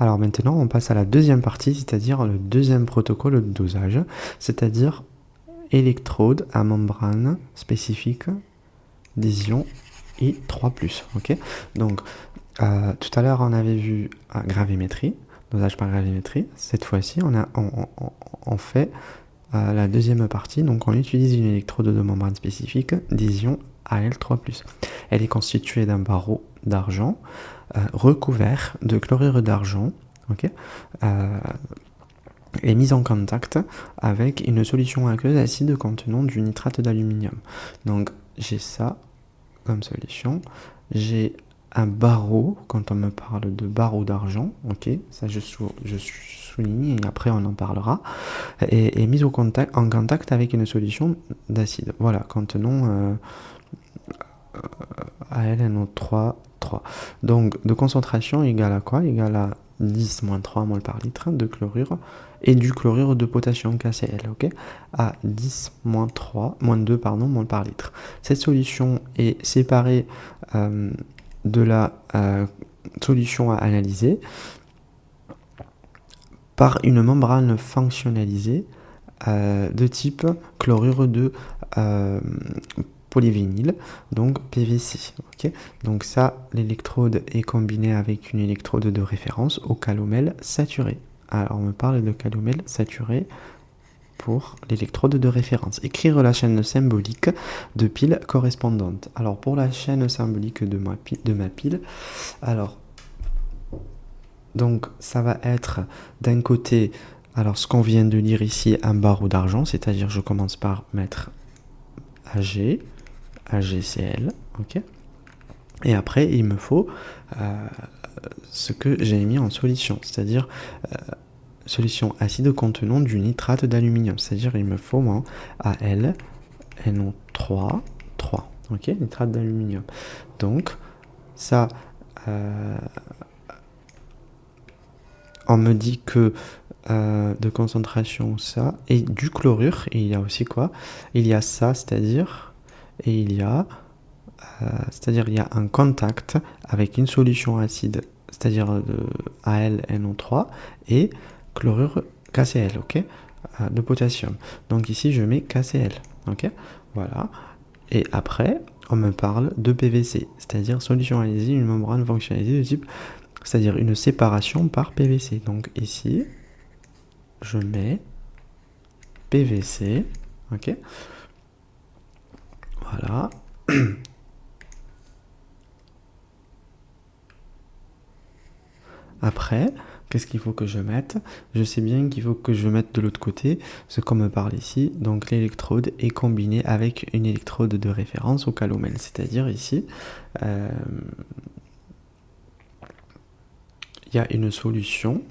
Alors maintenant, on passe à la deuxième partie, c'est-à-dire le deuxième protocole de dosage, c'est-à-dire électrode à membrane spécifique d'adhésion I3+. Ok. Donc, tout à l'heure, on avait vu gravimétrie, dosage par gravimétrie. Cette fois-ci, on fait la deuxième partie. Donc, on utilise une électrode de membrane spécifique d'adhésion Al3+. Elle est constituée d'un barreau d'argent recouvert de chlorure d'argent, ok, est mise en contact avec une solution aqueuse acide contenant du nitrate d'aluminium. Donc j'ai ça comme solution, j'ai un barreau, quand on me parle de barreau d'argent, ok, ça je souligne et après on en parlera, est mise en contact avec une solution d'acide, voilà, contenant AlNO3, 3. Donc de concentration égale à quoi? Égale à 10-3 mol par litre de chlorure et du chlorure de potassium KCl, ok, à 10-2 mol par litre. Cette solution est séparée de la solution à analyser par une membrane fonctionnalisée de type chlorure de polyvinyle, donc PVC. Okay, donc ça, l'électrode est combinée avec une électrode de référence au calomel saturé. Alors on me parle de calomel saturé pour l'électrode de référence. Écrire la chaîne symbolique de pile correspondante. Alors pour la chaîne symbolique de ma pile, alors donc ça va être d'un côté, alors ce qu'on vient de lire ici, un barreau d'argent, c'est-à-dire je commence par mettre Ag, AgCl, ok. Et après, il me faut ce que j'ai mis en solution, c'est-à-dire solution acide contenant du nitrate d'aluminium, c'est-à-dire il me faut moi, Al, NO3, 3, ok, nitrate d'aluminium. Donc, ça, on me dit que de concentration, ça, et du chlorure, et il y a aussi quoi? Il y a ça, c'est-à-dire, et il y a c'est-à-dire il y a un contact avec une solution acide, c'est-à-dire de AlNO3 et chlorure KCl, ok, de potassium. Donc ici je mets KCl, ok, voilà. Et après on me parle de PVC, c'est-à-dire solution analysée, une membrane fonctionnalisée de type, c'est-à-dire une séparation par PVC. Donc ici je mets PVC, ok, voilà. Après, qu'est-ce qu'il faut que je mette? Je sais bien qu'il faut que je mette de l'autre côté ce qu'on me parle ici. Donc l'électrode est combinée avec une électrode de référence au calomel. C'est-à-dire ici, il y a une solution.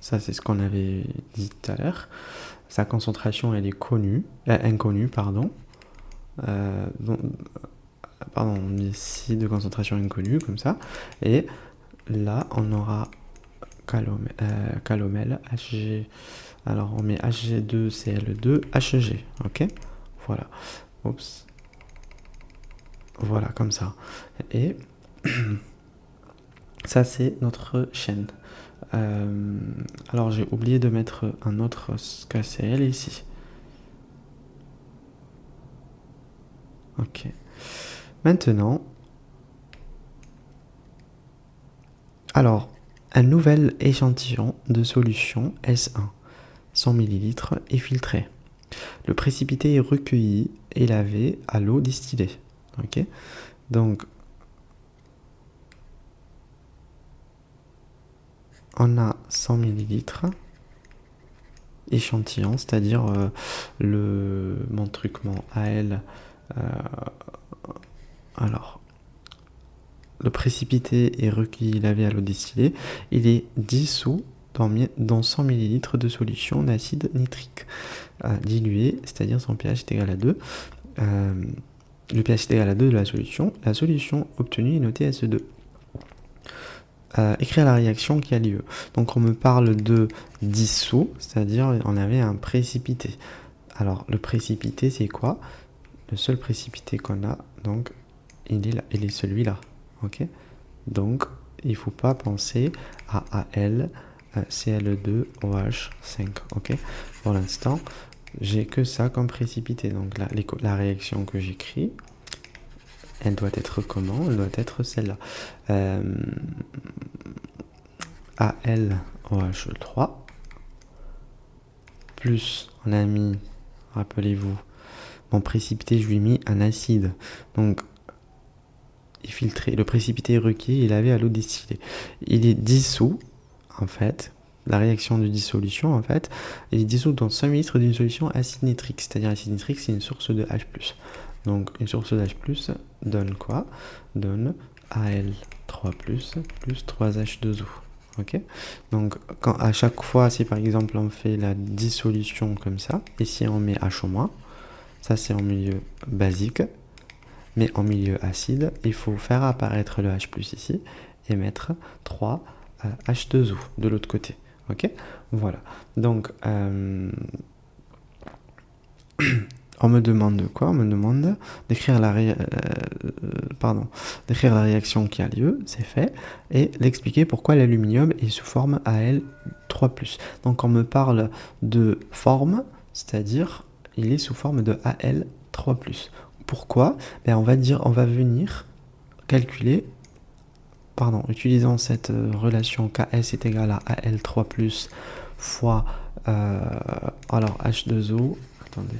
Ça, c'est ce qu'on avait dit tout à l'heure. Sa concentration, elle est inconnue, pardon. Pardon, on met ici de concentration inconnue, comme ça. Et là, on aura calomel, Hg. Alors, on met Hg2Cl2, Hg. Ok, voilà. Oups. Voilà, comme ça. Et ça, c'est notre chaîne. Alors, j'ai oublié de mettre un autre KCl ici. Ok. Maintenant, alors, un nouvel échantillon de solution S1, 100 ml, est filtré. Le précipité est recueilli et lavé à l'eau distillée. Ok, donc on a 100 ml échantillon, c'est-à-dire mon trucment AL. Alors, le précipité est recueilli, lavé à l'eau distillée. Il est dissous dans 100 ml de solution d'acide nitrique dilué, c'est-à-dire son pH est égal à 2. Le pH est égal à 2 de la solution. La solution obtenue est notée SE2. Écrire la réaction qui a lieu. Donc on me parle de dissous, c'est-à-dire on avait un précipité. Alors le précipité c'est quoi? Le seul précipité qu'on a, donc il est là, il est celui-là. Ok, donc il ne faut pas penser à AL, Cl2, OH, 5. Ok. Pour l'instant, j'ai que ça comme précipité. Donc la réaction que j'écris, elle doit être comment? Elle doit être celle-là. AlOH3 plus, on a mis, rappelez-vous, mon précipité, je lui ai mis un acide. Donc, il filtrait. Le précipité requis, il avait à l'eau distillée. Il est dissous, en fait. La réaction de dissolution, en fait, il est dissous dans 5 ml d'une solution acide nitrique. C'est-à-dire, acide nitrique, c'est une source de H+. Donc, une source de H+, donne quoi? Donne Al3+, plus 3H2O. Ok. Donc, à chaque fois, si par exemple on fait la dissolution comme ça, ici on met H au moins, ça c'est en milieu basique, mais en milieu acide, il faut faire apparaître le H+ ici et mettre 3 H2O de l'autre côté. Ok. Voilà. Donc, on me demande quoi? On me demande d'écrire la réaction qui a lieu, c'est fait, et d'expliquer pourquoi l'aluminium est sous forme Al3+. Donc on me parle de forme, c'est-à-dire il est sous forme de Al3+. Pourquoi? Ben on va venir calculer, utilisant cette relation Ks est égal à Al3+, fois alors H2O, attendez.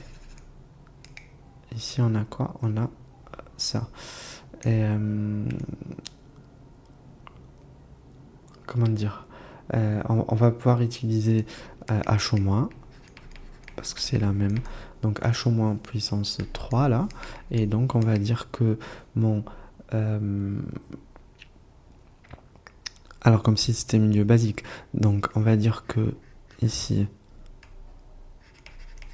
Ici, on a quoi? On a ça. Et, comment dire? On va pouvoir utiliser H au moins, parce que c'est la même. Donc H au moins puissance 3, là. Et donc, on va dire que mon... alors, comme si c'était milieu basique. Donc, on va dire que ici...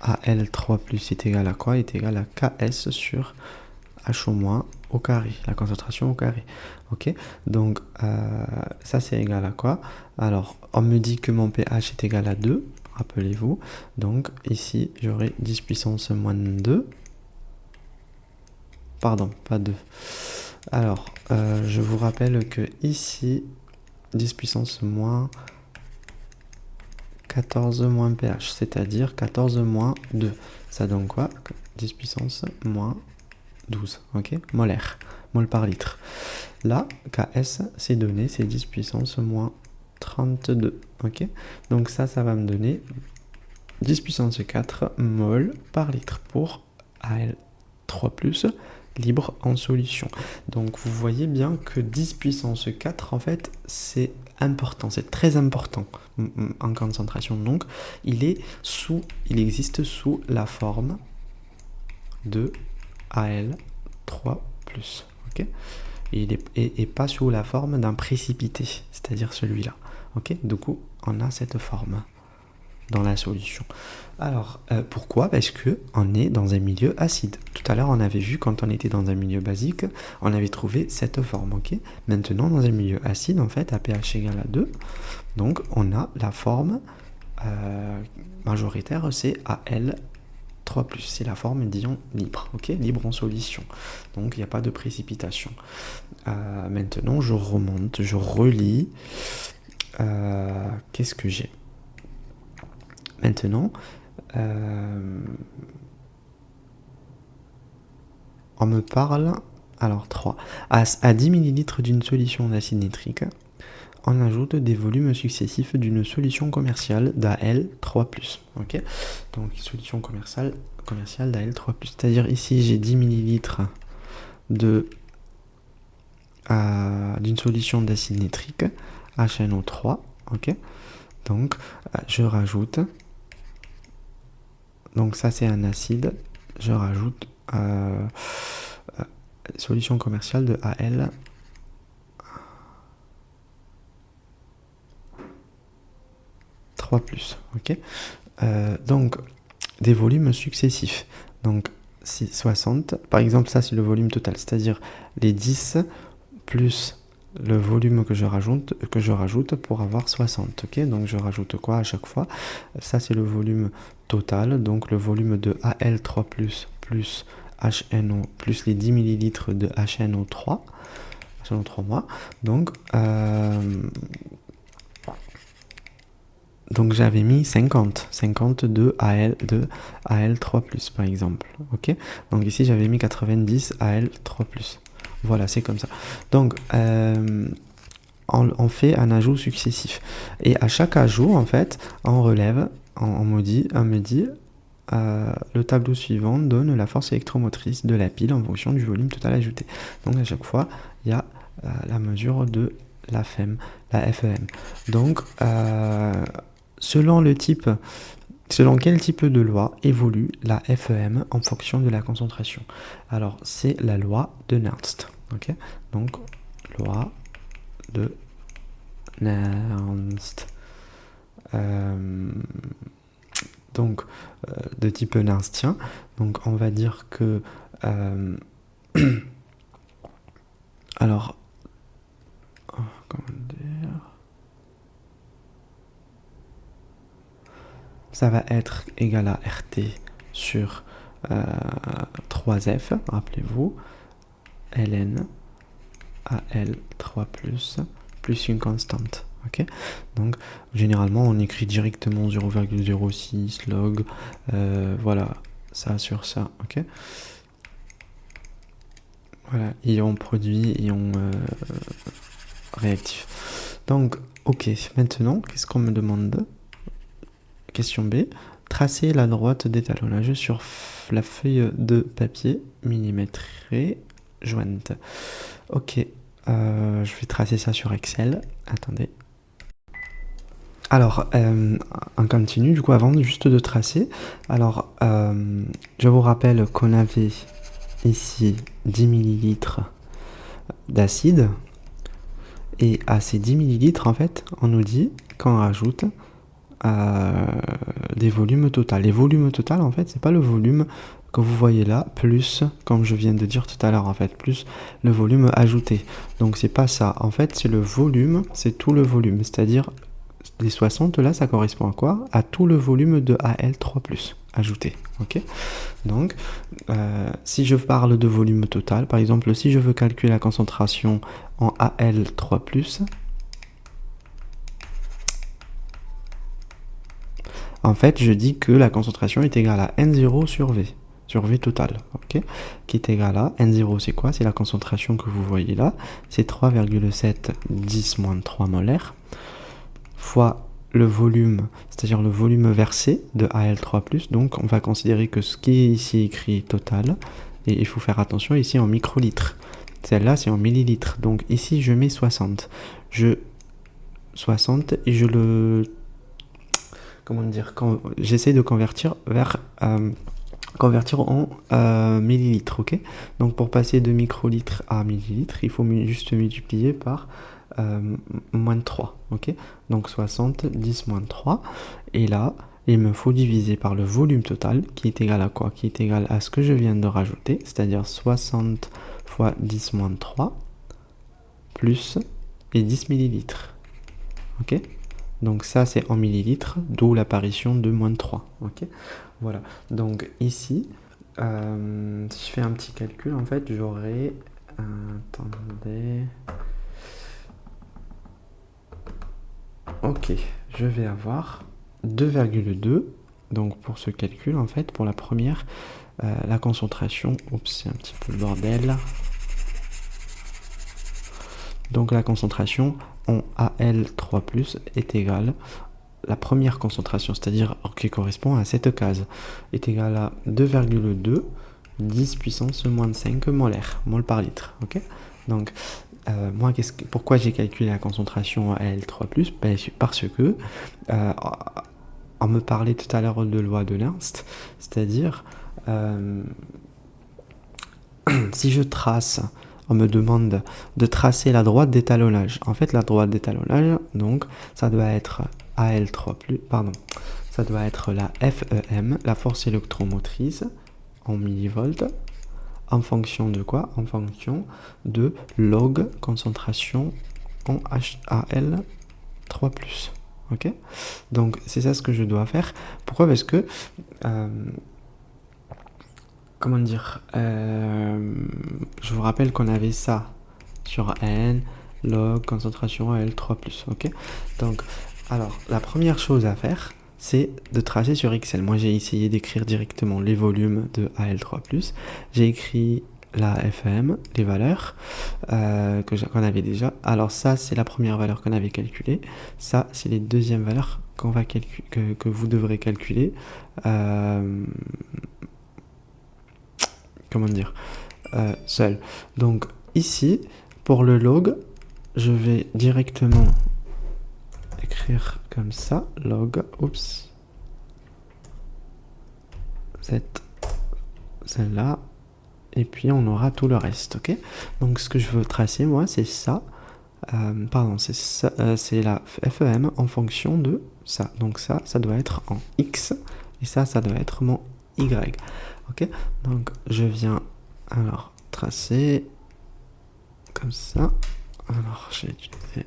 Al3+ est égal à quoi? Est égal à Ks sur H au moins au carré, la concentration au carré. Ok. Donc, ça c'est égal à quoi? Alors, on me dit que mon pH est égal à 2, rappelez-vous. Donc, ici, j'aurai 10 puissance moins 2. Pardon, pas 2. Alors, je vous rappelle que ici, 10 puissance moins 14 moins pH, c'est-à-dire 14 moins 2. Ça donne quoi? 10 puissance moins 12, ok? Molaire, mol par litre. Là, Ks, c'est donné, c'est 10 puissance moins 32, ok? Donc ça va me donner 10 puissance 4 mol par litre pour Al3+, libre en solution. Donc vous voyez bien que 10 puissance 4, en fait, c'est important, c'est très important en concentration. Donc il existe sous la forme de Al3+, ok? Et pas sous la forme d'un précipité, c'est-à-dire celui-là, ok? Du coup, on a cette forme dans la solution. Alors, pourquoi? Parce que on est dans un milieu acide. Tout à l'heure, on avait vu, quand on était dans un milieu basique, on avait trouvé cette forme, ok? Maintenant, dans un milieu acide, en fait, à pH égal à 2, donc on a la forme majoritaire, c'est Al3+, c'est la forme d'ion libre, ok? Libre en solution, donc il n'y a pas de précipitation. Maintenant, je remonte, je relis. Qu'est-ce que j'ai? Maintenant, on me parle, alors 3, à 10 ml d'une solution d'acide nitrique, on ajoute des volumes successifs d'une solution commerciale d'Al3+. Ok. Donc, solution commerciale d'Al3+. C'est-à-dire ici, j'ai 10 ml d'une solution d'acide nitrique, HNO3. Ok. Donc, je rajoute... Donc ça c'est un acide, je rajoute solution commerciale de Al 3+, ok. Donc des volumes successifs, donc 60, par exemple ça c'est le volume total, c'est-à-dire les 10 plus le volume que je rajoute pour avoir 60, ok. Donc je rajoute quoi à chaque fois? Ça c'est le volume total, donc le volume de Al3+, plus HNO, plus les 10 ml de HNO3, selon 3 mois. Donc j'avais mis 50 de AL3+, par exemple. Ok. Donc ici, j'avais mis 90 AL3+. Voilà, c'est comme ça. Donc, on fait un ajout successif. Et à chaque ajout, en fait, on relève, on me dit, le tableau suivant donne la force électromotrice de la pile en fonction du volume total ajouté. Donc à chaque fois, il y a la mesure de la FEM. Donc, selon quel type de loi évolue la FEM en fonction de la concentration? Alors, c'est la loi de Nernst. Ok. Donc, loi de Nernst. Donc, de type nernstien. Donc, on va dire que... alors... comment dire... ça va être égal à RT sur 3F, rappelez-vous, ln AL3+, plus une constante. Okay. Donc, généralement, on écrit directement 0,06 log, voilà, ça sur ça. Ok. Voilà, ion produit, ion réactif. Donc, ok, maintenant, qu'est-ce qu'on me demande? Question B. Tracer la droite d'étalonnage sur la feuille de papier millimétrée jointe. Ok, je vais tracer ça sur Excel. Attendez. Alors, on continue, du coup, avant juste de tracer. Alors, je vous rappelle qu'on avait ici 10 ml d'acide. Et à ces 10 ml, en fait, on nous dit qu'on rajoute des volumes totaux. Les volumes totaux, en fait, c'est pas le volume que vous voyez là, plus, comme je viens de dire tout à l'heure, en fait, plus le volume ajouté. Donc, c'est pas ça. En fait, c'est le volume, c'est tout le volume. C'est-à-dire, les 60, là, ça correspond à quoi? À tout le volume de Al3+, ajouté. Ok. Donc, si je parle de volume total, par exemple, si je veux calculer la concentration en Al3+, en fait, je dis que la concentration est égale à N0 sur V total, ok, qui est égal à N0, c'est quoi? C'est la concentration que vous voyez là, c'est 3,7 10-3 molaires, fois le volume, c'est-à-dire le volume versé de Al3+, donc on va considérer que ce qui est ici écrit total, et il faut faire attention ici en microlitres, celle-là c'est en millilitres, donc ici je mets 60, et je le... comment dire, j'essaie de convertir en millilitres, ok? Donc pour passer de microlitres à millilitres, il faut juste multiplier par moins 3, ok? Donc 60, 10 moins 3, et là, il me faut diviser par le volume total, qui est égal à quoi? Qui est égal à ce que je viens de rajouter, c'est-à-dire 60 fois 10 moins 3, plus les 10 millilitres, ok? Donc ça, c'est en millilitres, d'où l'apparition de moins 3. Ok. Voilà. Donc ici, si je fais un petit calcul, en fait, j'aurai... attendez... ok, je vais avoir 2,2. Donc pour ce calcul, en fait, pour la première, la concentration... oups, c'est un petit peu le bordel. Donc la concentration en Al3+, est égale, la première concentration, c'est-à-dire qui correspond à cette case, est égale à 2,2 10 puissance moins 5 molaires, mol par litre. Ok. Donc moi, pourquoi j'ai calculé la concentration en Al3+, ben, parce que on me parlait tout à l'heure de loi de Nernst, c'est-à-dire si je trace, on me demande de tracer la droite d'étalonnage. En fait, la droite d'étalonnage, donc, ça doit être Al3+, pardon, ça doit être la FEM, la force électromotrice, en millivolts, en fonction de quoi? En fonction de log concentration en Al3+. Ok? Donc, c'est ça ce que je dois faire. Pourquoi? Parce que... comment dire, je vous rappelle qu'on avait ça sur N, log, concentration AL3+, ok? Donc, alors, la première chose à faire, c'est de tracer sur Excel. Moi, j'ai essayé d'écrire directement les volumes de AL3+. J'ai écrit la FM, les valeurs qu'on avait déjà. Alors ça, c'est la première valeur qu'on avait calculée. Ça, c'est les deuxièmes valeurs qu'on va que vous devrez calculer. Comment dire seul. Donc ici, pour le log, je vais directement écrire comme ça, log, oups, celle-là, et puis on aura tout le reste, ok? Donc ce que je veux tracer, moi, c'est ça, c'est la FEM en fonction de ça. Donc ça doit être en X, et ça doit être mon Y, ok? Donc je viens alors tracer comme ça. Alors j'ai utilisé...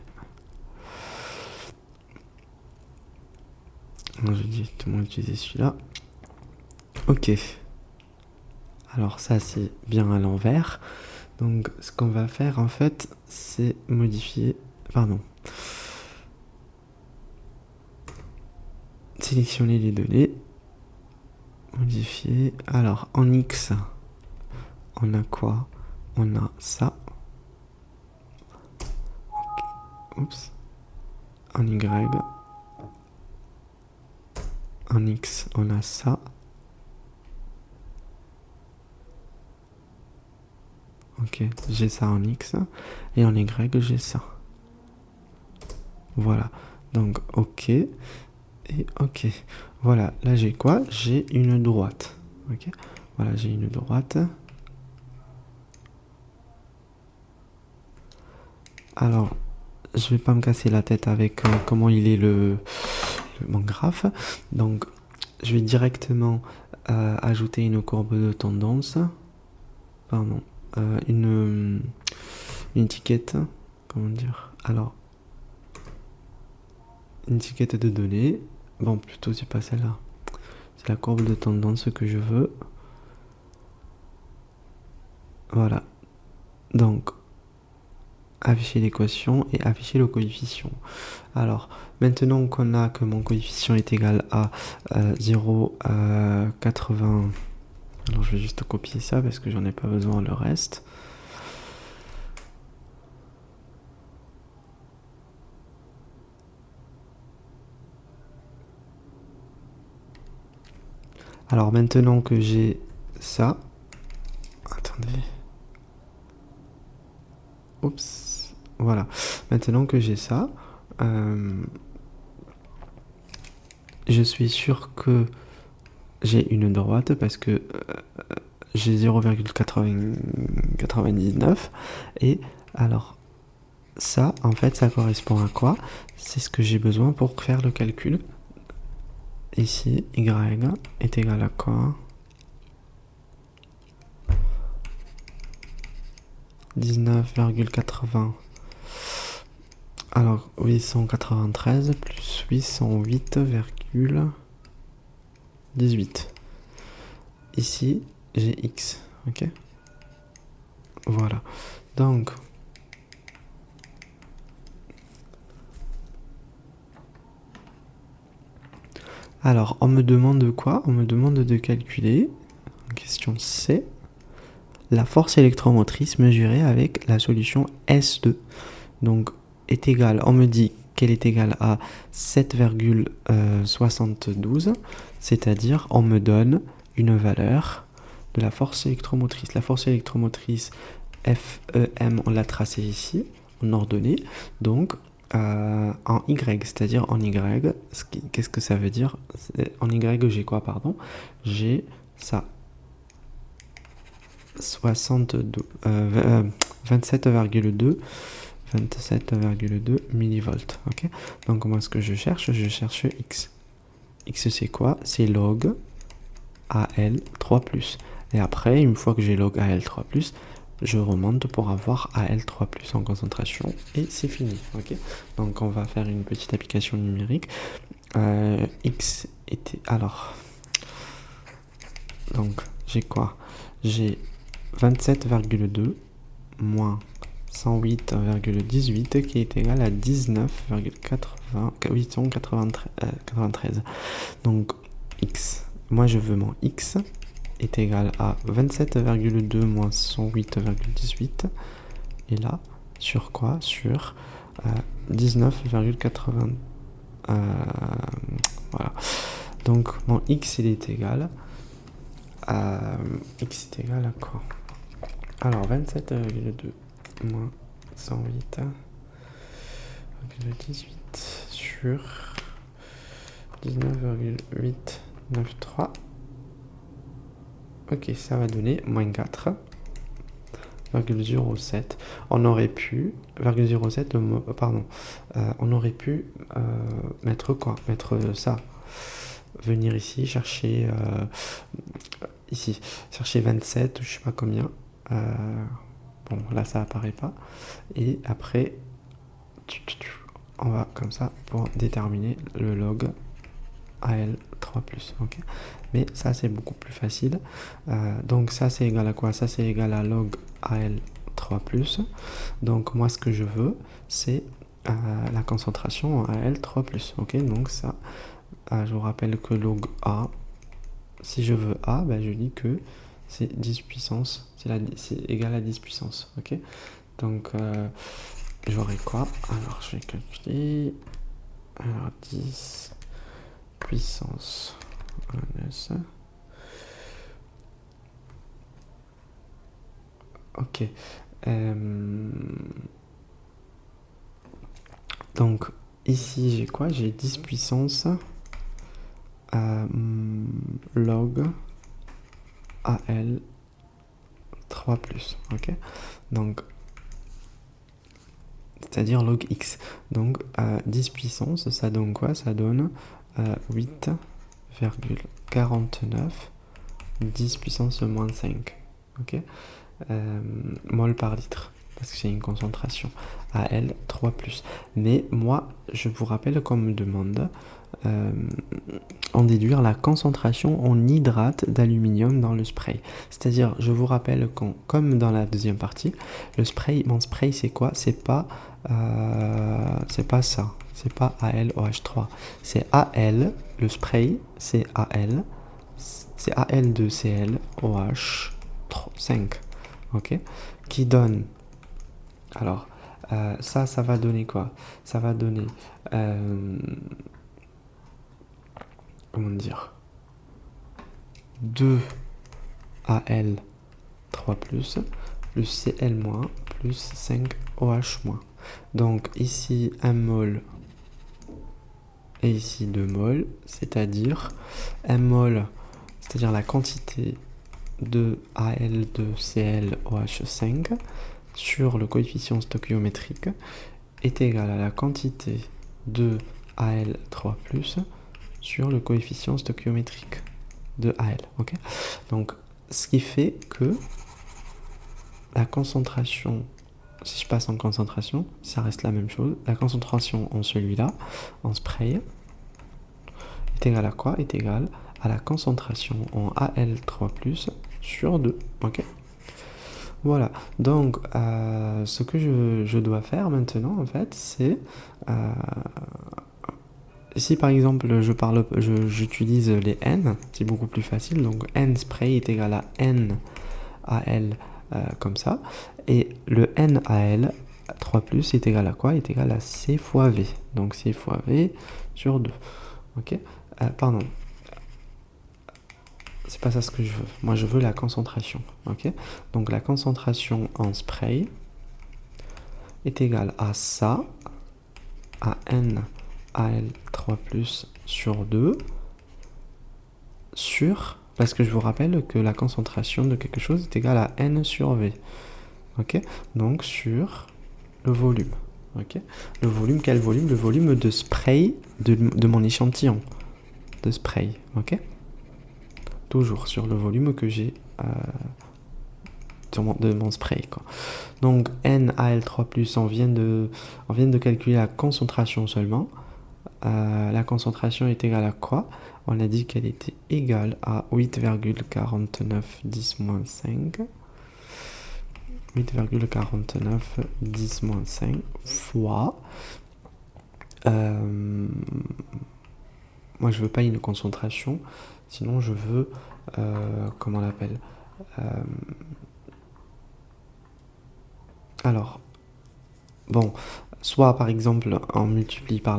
Je dis tout le monde utiliser celui-là. Ok. Alors ça c'est bien à l'envers. Donc ce qu'on va faire en fait, c'est modifier... Pardon. Sélectionner les données. Modifier. Alors en X, on a quoi? On a ça. Oups. En Y. En X, on a ça. Ok, j'ai ça en X. Et en Y, j'ai ça. Voilà. Donc, ok. Et ok. Voilà. Là, j'ai quoi? J'ai une droite. Ok. Voilà, j'ai une droite. Alors, je vais pas me casser la tête avec comment il est mon graphe. Donc, je vais directement ajouter une courbe de tendance. Pardon. Une étiquette. Comment dire? Alors, une étiquette de données. Bon, plutôt, c'est pas celle-là. C'est la courbe de tendance que je veux. Voilà. Donc, afficher l'équation et afficher le coefficient. Alors, maintenant qu'on a que mon coefficient est égal à 0,80... Alors, je vais juste copier ça parce que j'en ai pas besoin le reste. Alors, maintenant que j'ai ça... Attendez... Oups, voilà. Maintenant que j'ai ça, je suis sûr que j'ai une droite parce que j'ai 0,99 et alors ça, en fait, ça correspond à quoi? C'est ce que j'ai besoin pour faire le calcul. Ici, y est égal à quoi? 19,80. Alors 893 plus 808,18. Ici, j'ai x, ok? Voilà. Donc, alors, on me demande quoi? On me demande de calculer, question C, la force électromotrice mesurée avec la solution S2. Donc, est égale, on me dit qu'elle est égale à 7,72, c'est-à-dire on me donne une valeur de la force électromotrice. La force électromotrice FEM, on l'a tracée ici, en ordonnée, donc en Y, c'est-à-dire en Y, qu'est-ce que ça veut dire? En Y, j'ai quoi, pardon? J'ai ça. 27,2 millivolts, ok? Donc moi ce que je cherche X. X c'est quoi? C'est log AL3+. Et après, une fois que j'ai log AL3+, je remonte pour avoir AL3+ en concentration et c'est fini, ok? Donc on va faire une petite application numérique. X était... Alors... Donc j'ai quoi? J'ai 27,2 moins 108,18 qui est égal à 19,893. Donc x, moi je veux mon x est égal à 27,2 moins 108,18. Et là, sur quoi? Sur 19,80. Voilà. Donc mon x il est égal à x est égal à quoi? Alors 27,2 moins 108,18 sur 19,893. Ok, ça va donner moins 4,07. On aurait pu, 0,07, pardon, on aurait pu mettre quoi? Mettre ça. Venir ici, chercher chercher 27, je sais pas combien. Bon, là ça apparaît pas. Et après, on va comme ça pour déterminer le log AL3+. Ok. Mais ça c'est beaucoup plus facile. Donc ça c'est égal à quoi? Ça c'est égal à log AL3+. Donc moi ce que je veux c'est la concentration en AL3+. Ok. Donc ça, je vous rappelle que log A, si je veux A, ben je dis que c'est 10 puissance, c'est égal à 10 puissance. Ok. Donc j'aurai quoi? Alors je vais calculer. Alors 10 puissance minus. Ok. Donc ici j'ai quoi? J'ai 10 puissance log AL 3+. Ok. Donc c'est-à-dire log x. Donc 10 puissance, ça donne quoi? Ça donne 8,49 10 puissance moins 5. Ok. Mol par litre. Parce que c'est une concentration AL 3+. Mais moi, je vous rappelle qu'on me demande en déduire la concentration en hydrate d'aluminium dans le spray. C'est-à-dire, je vous rappelle qu'on, comme dans la deuxième partie, le spray, mon spray c'est quoi? C'est pas ça. C'est pas AlOH3. C'est Al, le spray, c'est Al. C'est Al2ClOH5. Ok? Qui donne. Alors, ça va donner quoi? Ça va donner. Comment dire? 2 Al3+, plus Cl- plus 5 OH-. Donc ici 1 mol et ici 2 mol, c'est-à-dire 1 mol, c'est-à-dire la quantité de Al2ClOH5 sur le coefficient stoichiométrique est égal à la quantité de Al3+, sur le coefficient stoichiométrique de Al. Ok. Donc, ce qui fait que la concentration, si je passe en concentration, ça reste la même chose. La concentration en celui-là, en spray, est égale à quoi? Est égale à la concentration en Al3+ sur 2. Ok. Voilà. Donc, ce que je dois faire maintenant, en fait, c'est si par exemple j'utilise les N, c'est beaucoup plus facile. Donc N spray est égal à N AL comme ça. Et le N AL 3+ est égal à quoi? Est égal à C fois V. Donc C fois V sur 2. Ok. Pardon. C'est pas ça ce que je veux. Moi je veux la concentration. Ok. Donc la concentration en spray est égale à ça, à N AL3+ sur 2 sur, parce que je vous rappelle que la concentration de quelque chose est égale à N sur V. Ok. Donc sur le volume. Ok. Le volume, quel volume? Le volume de spray de mon échantillon de spray. Ok. Toujours sur le volume que j'ai de mon spray, quoi. Donc NaL3+, on vient de calculer la concentration seulement. La concentration est égale à quoi? On a dit qu'elle était égale à 8,49 10 moins 5 8,49 10 moins 5 fois... moi, je veux pas une concentration, sinon je veux... comment on l'appelle alors, bon, soit par exemple on multiplie par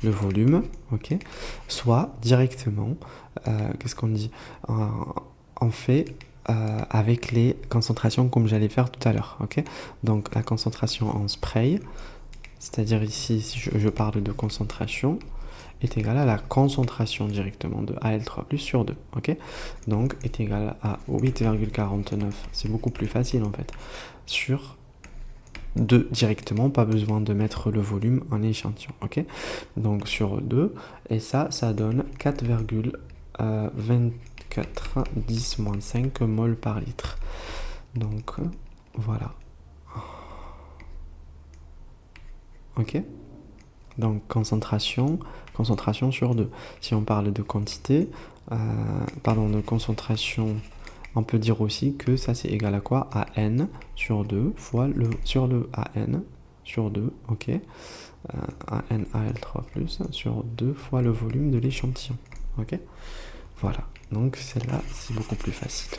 le volume, ok, soit directement, qu'est-ce qu'on dit, on fait avec les concentrations comme j'allais faire tout à l'heure, ok. Donc la concentration en spray, c'est-à-dire ici, si je parle de concentration, est égale à la concentration directement de Al3+ sur 2, ok. Donc est égal à 8,49, c'est beaucoup plus facile en fait, sur 2 directement, pas besoin de mettre le volume en échantillon, ok. Donc sur 2, et ça donne 4,24 10 moins 5 mol par litre. Donc voilà. Ok. Donc concentration sur 2. Si on parle de quantité, de concentration, on peut dire aussi que ça c'est égal à quoi? À n sur 2 fois sur le AN sur 2, ok. AN Al3+ sur 2 fois le volume de l'échantillon, ok. Voilà, donc celle-là c'est beaucoup plus facile.